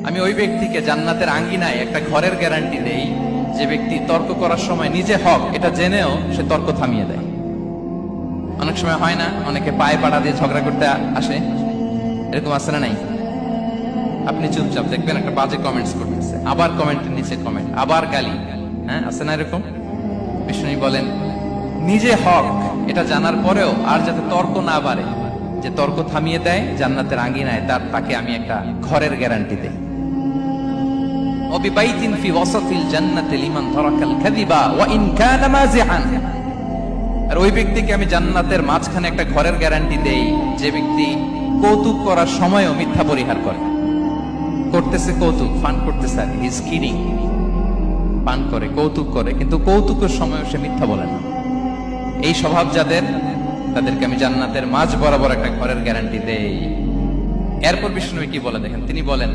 আমি ওই ব্যক্তিকে জান্নাতের আঙ্গিনায় একটা ঘরের গ্যারান্টি দেই যে ব্যক্তি তর্ক করার সময় নিজে হক এটা জেনেও সে তর্ক থামিয়ে দেয়। অনেক সময় হয় না, অনেকে পায়ে পাড়া দিয়ে ঝগড়া করতে আসে, এরকম আছে না নাই? আপনি চুপচাপ দেখবেন একটা বাজে কমেন্টস করতেছে, আবার কমেন্টের নিচে কমেন্ট, আবার গালি, হ্যাঁ আছে না এরকম? বিষ্ণু বলেন নিজে হক এটা জানার পরেও আর যাতে তর্ক না বাড়ে, যে তর্ক থামিয়ে দেয় জান্নাতের আঙ্গিনায়, তাকে আমি একটা ঘরের গ্যারান্টি দেই। وببيت في وسط الجنة لمن ترك الكذب وإن كان مازحا। আর ওই ব্যক্তিকে আমি জান্নাতের মাঝখানে একটা ঘরের গ্যারান্টি দেই যে ব্যক্তি কৌতুক করার সময়ও মিথ্যা পরিহার করে। করতেছে কৌতুক, ফান করতেছে, আর হি ইজ কিডিং, পান করে, কৌতুক করে, কিন্তু কৌতুকের সময়ও সে মিথ্যা বলে না। এই স্বভাব যাদের, তাদেরকে আমি জান্নাতের মাঝ বরাবর একটা ঘরের গ্যারান্টি দেই। এরপর বিষ্ণু কি বলে দেখেন, তিনি বলেন